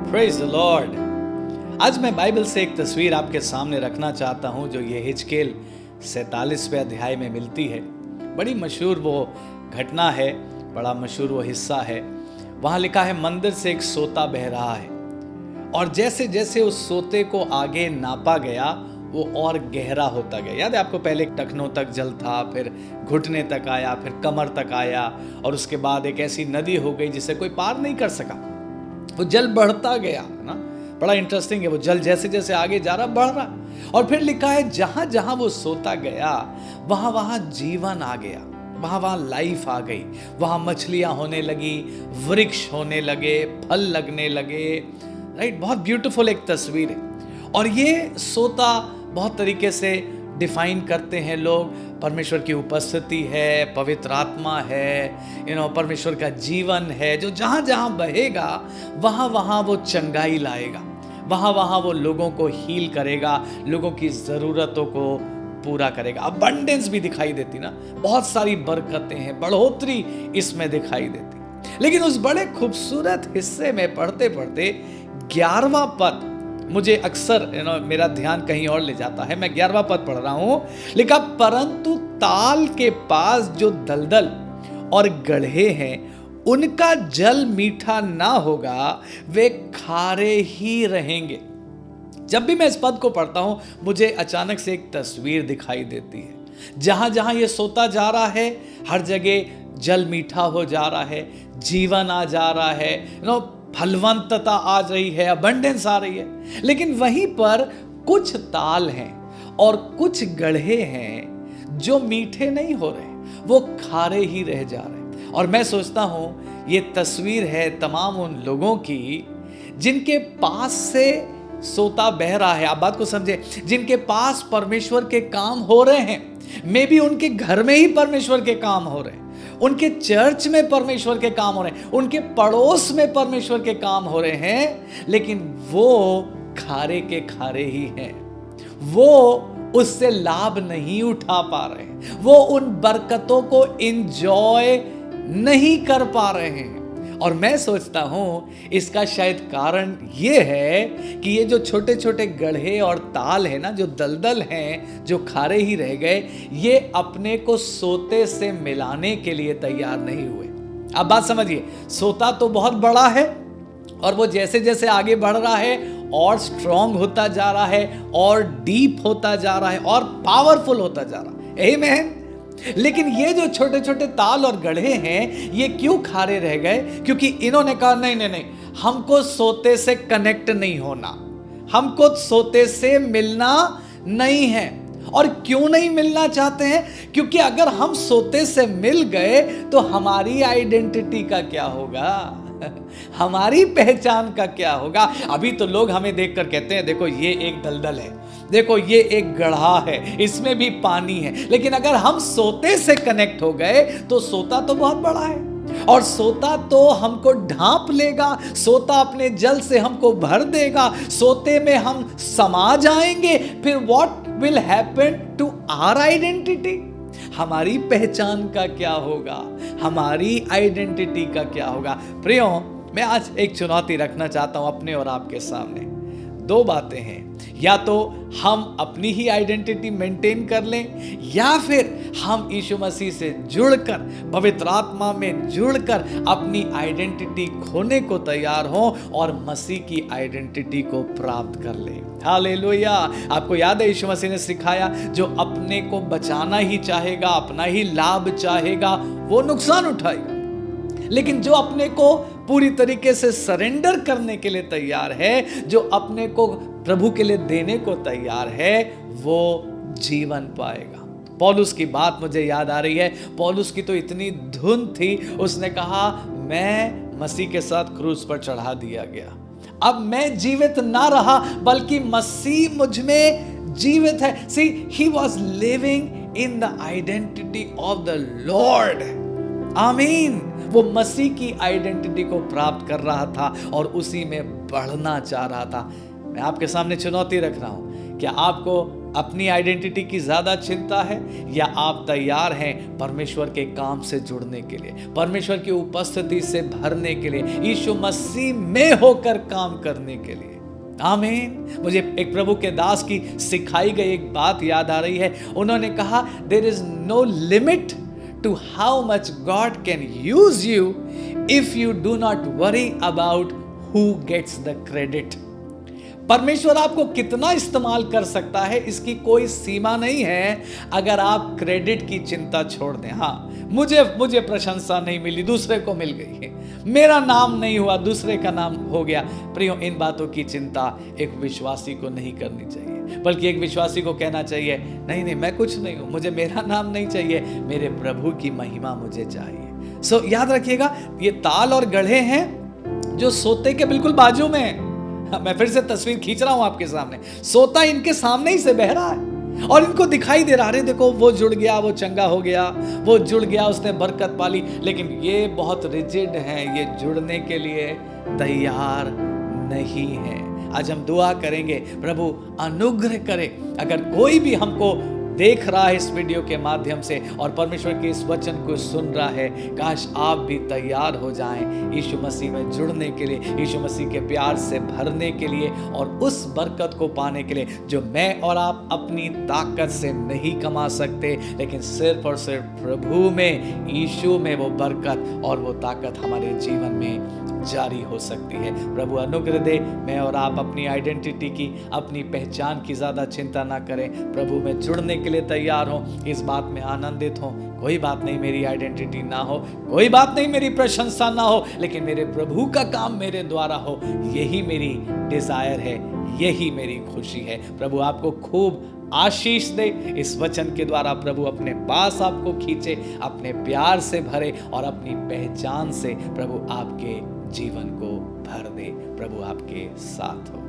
Praise the Lord. आज मैं Bible से एक तस्वीर आपके सामने रखना चाहता हूं जो यहेजकेल 47वें अध्याय में मिलती है। बड़ी मशहूर वो घटना है, बड़ा मशहूर वो हिस्सा है। वहां लिखा है, मंदिर से एक सोता बह रहा है और जैसे जैसे उस सोते को आगे नापा गया वो और गहरा होता गया। याद है आपको, पहले टखनों तक जल था, फिर घुटने तक आया, फिर कमर तक आया और उसके बाद एक ऐसी नदी हो गई जिसे कोई पार नहीं कर सका। वो जल बढ़ता गया ना, बड़ा इंटरेस्टिंग है। वो जल जैसे जैसे आगे जा रहा बढ़ रहा। और फिर लिखा है, जहां जहां वो सोता गया वहां वहां जीवन आ गया, वहां वहां लाइफ आ गई। वहां मछलियां होने लगी, वृक्ष होने लगे, फल लगने लगे। राइट, बहुत ब्यूटीफुल एक तस्वीर है। और ये सोता बहुत तरीके से डिफाइन करते हैं लोग। परमेश्वर की उपस्थिति है, पवित्र आत्मा है, परमेश्वर का जीवन है जो जहां जहां बहेगा वहां वहां वो चंगाई लाएगा, वहां वहां वो लोगों को हील करेगा, लोगों की जरूरतों को पूरा करेगा। अबंडेंस भी दिखाई देती ना, बहुत सारी बरकतें हैं, बढ़ोतरी इसमें दिखाई देती। लेकिन उस बड़े खूबसूरत हिस्से में पढ़ते पढ़ते 11वां पद मुझे अक्सर मेरा ध्यान कहीं और ले जाता है। मैं 11वां पद पढ़ रहा हूं। लिखा, परंतु ताल के पास जो दलदल और गड्ढे हैं उनका जल मीठा ना होगा, वे खारे ही रहेंगे। जब भी मैं इस पद को पढ़ता हूं मुझे अचानक से एक तस्वीर दिखाई देती है। जहां जहां ये सोता जा रहा है हर जगह जल मीठा हो जा रहा है, जीवन आ जा रहा है, फलवंतता आ रही है, अबंडेंस आ रही है। लेकिन वहीं पर कुछ ताल हैं और कुछ गड्ढे हैं जो मीठे नहीं हो रहे, वो खारे ही रह जा रहे। और मैं सोचता हूं ये तस्वीर है तमाम उन लोगों की जिनके पास से सोता बह रहा है। आप बात को समझे, जिनके पास परमेश्वर के काम हो रहे हैं। मे बी उनके घर में ही परमेश्वर के काम हो रहे हैं, उनके चर्च में परमेश्वर के काम हो रहे हैं, उनके पड़ोस में परमेश्वर के काम हो रहे हैं, लेकिन वो खारे के खारे ही हैं। वो उससे लाभ नहीं उठा पा रहे हैं, वो उन बरकतों को एंजॉय नहीं कर पा रहे हैं। और मैं सोचता हूं इसका शायद कारण ये है कि ये जो छोटे छोटे गड्ढे और ताल है ना, जो दलदल हैं, जो खारे ही रह गए, ये अपने को सोते से मिलाने के लिए तैयार नहीं हुए। अब बात समझिए, सोता तो बहुत बड़ा है और वो जैसे जैसे आगे बढ़ रहा है और स्ट्रांग होता जा रहा है, और डीप होता जा रहा है, और पावरफुल होता जा रहा है। आमीन। लेकिन ये जो छोटे छोटे ताल और गड्ढे हैं ये क्यों खारे रह गए? क्योंकि इन्होंने कहा नहीं, हमको सोते से कनेक्ट नहीं होना, हमको सोते से मिलना नहीं है। और क्यों नहीं मिलना चाहते हैं? क्योंकि अगर हम सोते से मिल गए तो हमारी आइडेंटिटी का क्या होगा, हमारी पहचान का क्या होगा? अभी तो लोग हमें देखकर कहते हैं, देखो ये एक दलदल है, देखो ये एक गड्ढा है, इसमें भी पानी है। लेकिन अगर हम सोते से कनेक्ट हो गए तो सोता तो बहुत बड़ा है, और सोता तो हमको ढांप लेगा, सोता अपने जल से हमको भर देगा, सोते में हम समा जाएंगे। फिर what will happen to our identity? हमारी पहचान का क्या होगा, हमारी आइडेंटिटी का क्या होगा? प्रियो, मैं आज एक चुनौती रखना चाहता हूं अपने और आपके सामने। दो बातें हैं, या तो हम अपनी ही आइडेंटिटी मेंटेन कर लें, या फिर हम यीशु मसीह से जुड़कर, पवित्र आत्मा में जुड़कर अपनी आइडेंटिटी खोने को तैयार हों और मसीह की आइडेंटिटी को प्राप्त कर लें। हालेलुया। आपको याद है यीशु मसीह ने सिखाया, जो अपने को बचाना ही चाहेगा, अपना ही लाभ चाहेगा, वो नुकसान उठाएगा। लेकिन जो अपने को पूरी तरीके से सरेंडर करने के लिए तैयार है, जो अपने को प्रभु के लिए देने को तैयार है, वो जीवन पाएगा। पौलुस की बात मुझे याद आ रही है। पौलुस की तो इतनी धुन थी, उसने कहा, मैं मसीह के साथ क्रूस पर चढ़ा दिया गया, अब मैं जीवित ना रहा बल्कि मसीह मुझ में जीवित है। See, he was living in the identity of the lord. आमीन। वो मसीह की आइडेंटिटी को प्राप्त कर रहा था और उसी में बढ़ना चाह रहा था। मैं आपके सामने चुनौती रख रहा हूं, क्या आपको अपनी आइडेंटिटी की ज्यादा चिंता है, या आप तैयार हैं परमेश्वर के काम से जुड़ने के लिए, परमेश्वर की उपस्थिति से भरने के लिए, यीशु मसीह में होकर काम करने के लिए? आमीन। मुझे एक प्रभु के दास की सिखाई गई एक बात याद आ रही है। उन्होंने कहा, there is no limit to how much God can use you if you do not worry about who gets the credit. परमेश्वर आपको कितना इस्तेमाल कर सकता है इसकी कोई सीमा नहीं है, अगर आप क्रेडिट की चिंता छोड़ दें। हाँ, मुझे प्रशंसा नहीं मिली, दूसरे को मिल गई है, मेरा नाम नहीं हुआ, दूसरे का नाम हो गया। प्रियो, इन बातों की चिंता एक विश्वासी को नहीं करनी चाहिए, बल्कि एक विश्वासी को कहना चाहिए, नहीं, मैं कुछ नहीं हूं, मुझे मेरा नाम नहीं चाहिए, मेरे प्रभु की महिमा मुझे चाहिए। सो याद रखिएगा, ये ताल और गढ़े हैं जो सोते के बिल्कुल बाजू में है। मैं फिर से तस्वीर खींच रहा हूं आपके सामने। सोता इनके सामने ही से बह रहा है और इनको दिखाई दे रहा है, देखो वो जुड़ गया, वो चंगा हो गया, वो जुड़ गया, उसने बरकत पाली। लेकिन ये बहुत रिजिड हैं, ये जुड़ने के लिए तैयार नहीं है। आज हम दुआ करेंगे, प्रभु अनुग्रह करे। अगर कोई भी हमको देख रहा है इस वीडियो के माध्यम से और परमेश्वर के इस वचन को सुन रहा है, काश आप भी तैयार हो जाएं यीशु मसीह में जुड़ने के लिए, यीशु मसीह के प्यार से भरने के लिए और उस बरकत को पाने के लिए जो मैं और आप अपनी ताकत से नहीं कमा सकते, लेकिन सिर्फ और सिर्फ प्रभु में, यीशु में वो बरकत और वो ताकत हमारे जीवन में जारी हो सकती है। प्रभु अनुग्रह दे, मैं और आप अपनी आइडेंटिटी की, अपनी पहचान की ज़्यादा चिंता ना करें, प्रभु में जुड़ने के लिए तैयार हो, इस बात में आनंदित हो। कोई बात नहीं मेरी आइडेंटिटी ना हो, कोई बात नहीं मेरी प्रशंसा ना हो, लेकिन मेरे प्रभु का काम मेरे द्वारा हो, यही मेरी डिजायर है, यही मेरी खुशी है। प्रभु आपको खूब आशीष दे। इस वचन के द्वारा प्रभु अपने पास आपको खींचे, अपने प्यार से भरे और अपनी पहचान से प्रभु आपके जीवन को भर दे। प्रभु आपके साथ हो।